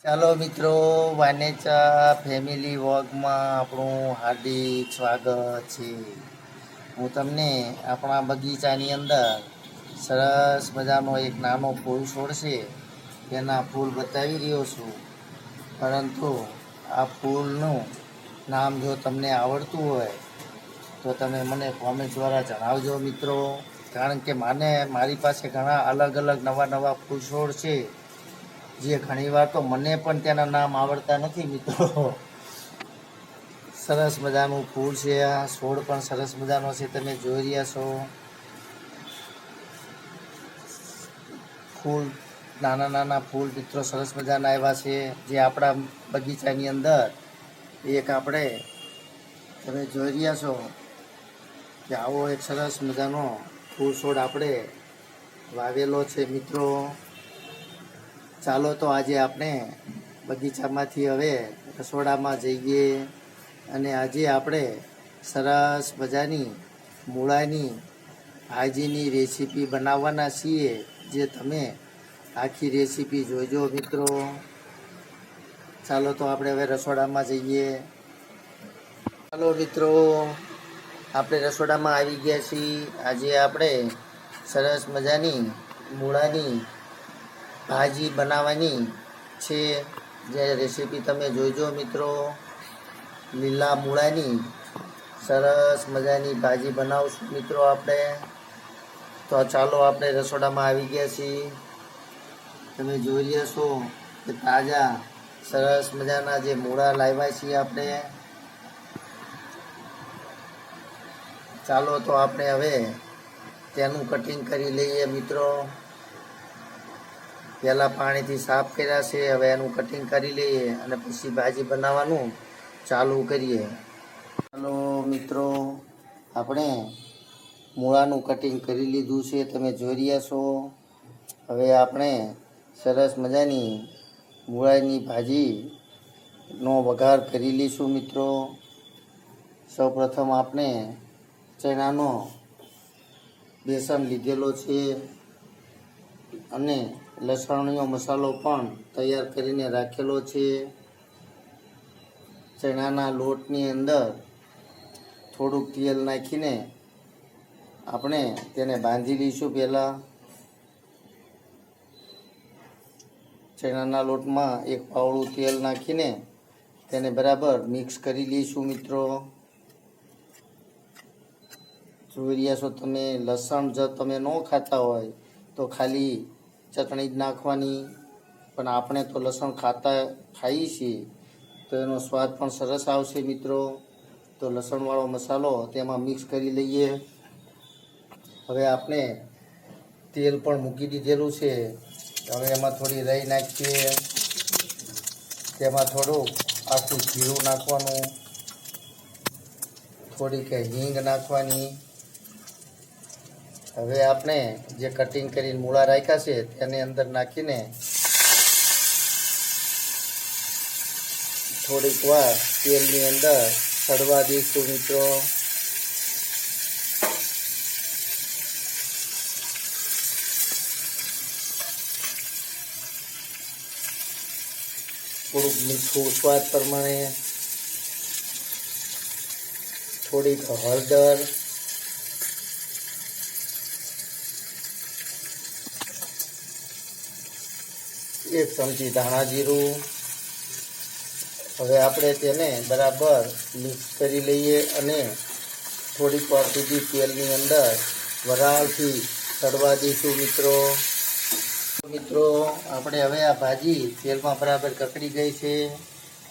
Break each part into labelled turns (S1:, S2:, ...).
S1: ચાલો મિત્રો, વાનેચા ફેમિલી વોગમાં આપણું હાર્દિક સ્વાગત છે. હું તમને આપણા બગીચાની અંદર સરસ મજાનો એક નાનો ફૂલ છોડ છે તેના ફૂલ બતાવી રહ્યો છું. પરંતુ આ ફૂલનું નામ જો તમને આવડતું હોય તો તમે મને કોમેન્ટ દ્વારા જણાવજો મિત્રો. કારણ કે મારી પાસે ઘણા અલગ અલગ નવા ફૂલ છોડ છે, જે ઘણીવાર તો મને પણ તેના નામ આવડતા નથી મિત્રો. સરસ મજાનું ફૂલ છે, આ છોડ પણ સરસ મજાનો છે, તમે જોઈ રહ્યા છો. ફૂલ નાના ફૂલ મિત્રો સરસ મજાના આવ્યા છે, જે આપણા બગીચાની અંદર એક આપણે તમે જોઈ રહ્યા છો કે આવો એક સરસ મજાનો ફૂલ છોડ આપણે વાવેલો છે મિત્રો. ચાલો તો આજે આપણે બગીચામાંથી હવે રસોડામાં જઈએ અને આજે આપણે સરસ મજાની મૂળાની ભાજીની રેસીપી બનાવવાના છીએ, જે તમે આખી રેસીપી જોઈજો મિત્રો. ચાલો તો આપણે હવે રસોડામાં જઈએ. ચાલો મિત્રો, આપણે રસોડામાં આવી ગયા છીએ. આજે આપણે સરસ મજાની મૂળાની ભાજી બનાવવાની છે, જે રેસીપી તમે જોઈજો મિત્રો. લીલા મૂળાની સરસ મજાની ભાજી બનાવશું મિત્રો આપણે. તો ચાલો આપણે રસોડામાં આવી ગયા છીએ. તમે જોઈ રહ્યા છો કે તાજા સરસ મજાના જે મૂળા લાવ્યા છીએ આપણે. ચાલો તો આપણે હવે તેનું કટિંગ કરી લઈએ મિત્રો. પહેલાં પાણીથી સાફ કર્યા છે, હવે એનું કટિંગ કરી લઈએ અને પછી ભાજી બનાવવાનું ચાલુ કરીએ. ચાલો મિત્રો, આપણે મૂળાનું કટિંગ કરી લીધું છે, તમે જોઈ રહ્યા છો. હવે આપણે સરસ મજાની મૂળાની ભાજીનો વઘાર કરી લઈશું મિત્રો. સૌપ્રથમ આપણે ચણાનો બેસન લીધેલો છે અને લસણનો મસાલો પણ તૈયાર કરીને રાખેલો છે. ચણાના લોટની અંદર થોડુંક તેલ નાખીને આપણે તેને બાંધી લઈશું. પહેલાં ચણાના લોટમાં એક પાવડું તેલ નાખીને તેને બરાબર મિક્સ કરી લઈશું મિત્રો. જોઈ રહ્યા છો તમે, લસણ જો તમે ન ખાતા હોય તો ખાલી ચટણી જ નાખવાની, પણ આપણે તો લસણ ખાઈએ છીએ તો એનો સ્વાદ પણ સરસ આવશે મિત્રો. તો લસણવાળો મસાલો તેમાં મિક્સ કરી લઈએ. હવે આપણે તેલ પણ મૂકી દીધેલું છે. હવે એમાં થોડી રાઈ નાખીએ, તેમાં થોડુંક આખું જીરું નાખવાનું, થોડીક હિંગ નાખવાની. હવે આપણે જે કટિંગ કરીને મૂળા રાખ્યા છે તેની અંદર નાખીને થોડીક વાર તેલની અંદર સડવા દઈશું મિત્રો. થોડુંક મીઠું સ્વાદ પ્રમાણે, થોડીક હળદર, એક ચમચી ધાણા જીરું. હવે આપણે તેને બરાબર મિક્સ કરી લઈએ અને થોડીક વાર સુધી તેલની અંદર વરાળથી તળવા દઈશું મિત્રો. આપણે હવે આ ભાજી તેલમાં બરાબર કકડી ગઈ છે.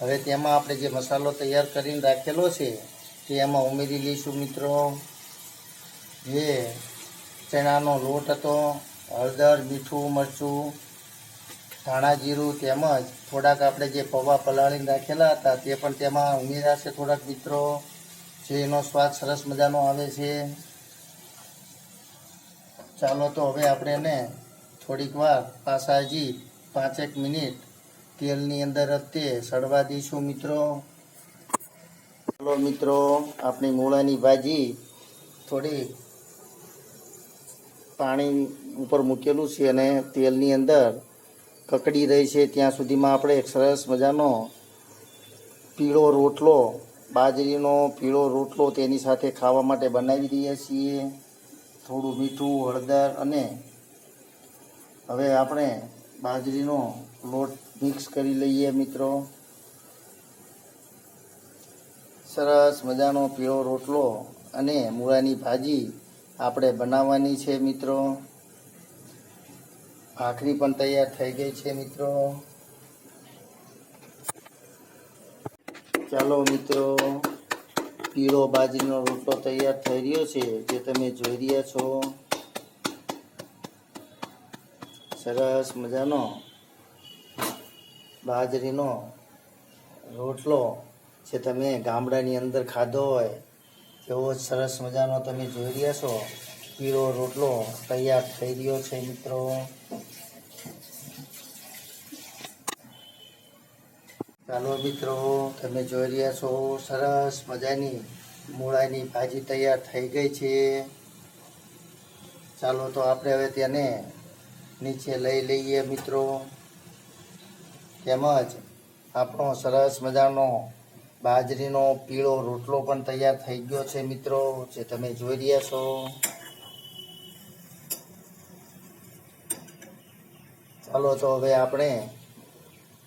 S1: હવે તેમાં આપણે જે મસાલો તૈયાર કરીને રાખેલો છે તે એમાં ઉમેરી લઈશું મિત્રો. જે ચણાનો લોટ હતો, હળદર, મીઠું, મરચું, ધાણા જીરું તેમજ થોડાક આપણે જે પૌવા પલાળીને રાખેલા હતા તે પણ તેમાં ઉમેરાશે થોડાક મિત્રો, જે એનો સ્વાદ સરસ મજાનો આવે છે. ચાલો તો હવે આપણે એને થોડીક વાર પાછા હજી 5 મિનિટ તેલની અંદર જ તે સડવા દઈશું મિત્રો. ચાલો મિત્રો, આપણી મૂળાની ભાજી થોડી પાણી ઉપર મૂકેલું છે અને તેલની અંદર કકડી રહી છે ત્યાં સુધીમાં આપણે એક સરસ મજાનો પીળો રોટલો, બાજરીનો પીળો રોટલો તેની સાથે ખાવા માટે બનાવી દઈએ છીએ. થોડું મીઠું, હળદર અને હવે આપણે બાજરીનો લોટ મિક્સ કરી લઈએ મિત્રો. સરસ મજાનો પીળો રોટલો અને મૂળાની ભાજી આપણે બનાવવાની છે મિત્રો. ભાખરી પણ તૈયાર થઈ ગઈ છે મિત્રો. ચાલો મિત્રો, પીળો બાજરીનો રોટલો તૈયાર થઈ રહ્યો છે, જે તમે જોઈ રહ્યા છો. સરસ મજાનો બાજરીનો રોટલો જે તમે ગામડાની અંદર ખાધો હોય તેવો જ સરસ મજાનો તમે જોઈ રહ્યા છો. પીળો રોટલો તૈયાર થઈ રહ્યો છે મિત્રો. ચાલો મિત્રો, તમે જોઈ રહ્યા છો સરસ મજાની મૂળાની ભાજી તૈયાર થઈ ગઈ છે. ચાલો તો આપણે હવે તેને નીચે લઈ લઈએ મિત્રો. તેમજ આપણો સરસ મજાનો બાજરીનો પીળો રોટલો પણ તૈયાર થઈ ગયો છે મિત્રો, જે તમે જોઈ રહ્યા છો. ચાલો તો હવે આપણે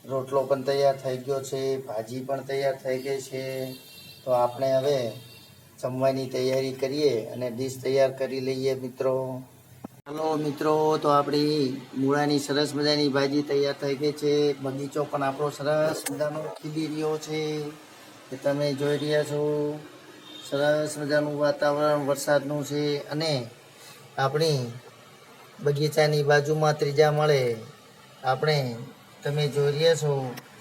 S1: રોટલો પણ તૈયાર થઈ ગયો છે, ભાજી પણ તૈયાર થઈ ગઈ છે. તો આપણે હવે જમવાની તૈયારી કરીએ અને ડીશ તૈયાર કરી લઈએ મિત્રો. ચાલો મિત્રો, તો આપણી મૂળાની સરસ મજાની ભાજી તૈયાર થઈ ગઈ છે. બગીચો પણ આપણો સરસ મજાનો ખીલી રહ્યો છે, જે તમે જોઈ રહ્યા છો. સરસ મજાનું વાતાવરણ વરસાદનું છે અને આપણી બગીચાની બાજુમાં ત્રીજા માળે આપણે તમે જોઈ રહ્યા છો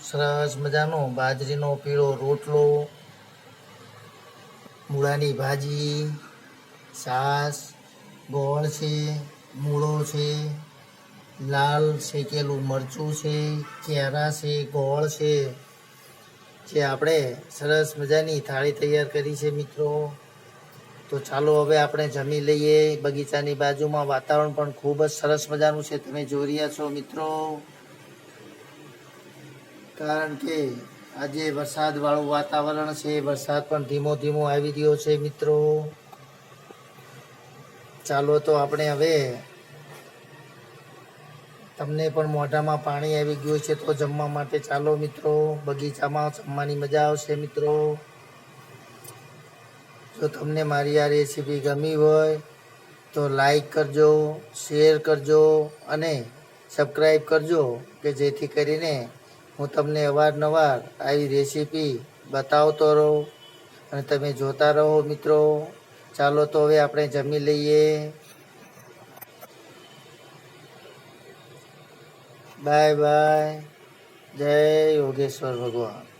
S1: સરસ મજાનો બાજરીનો પીળો રોટલો, મૂળાની ભાજી, છાશ, ગોળ છે, મૂળો છે, લાલ શેકેલું મરચું છે, કેળા છે, ગોળ છે, જે આપણે સરસ મજાની થાળી તૈયાર કરી છે મિત્રો. તો ચાલો હવે આપણે જમી લઈએ. બગીચાની બાજુમાં વાતાવરણ પણ ખૂબ જ સરસ મજાનું છે, તમે જોઈ રહ્યા છો મિત્રો. કારણ કે આજે વરસાદવાળું વાતાવરણ છે, વરસાદ પણ ધીમો ધીમો આવી રહ્યો છે મિત્રો. ચાલો તો આપણે હવે, તમને પણ મોઢામાં પાણી આવી ગયું છે તો જમવા માટે ચાલો મિત્રો. બગીચામાં જમવાની મજા આવશે મિત્રો. જો તમને મારી આ રેસીપી ગમી હોય તો લાઈક કરજો, શેર કરજો અને સબસ્ક્રાઈબ કરજો, કે જેથી કરીને હું તમને અવારનવાર આવી રેસીપી બતાવતો રહું અને તમે જોતા રહો મિત્રો. ચાલો તો હવે આપણે જમી લઈએ. Bye bye. જય યોગેશ્વર ભગવાન.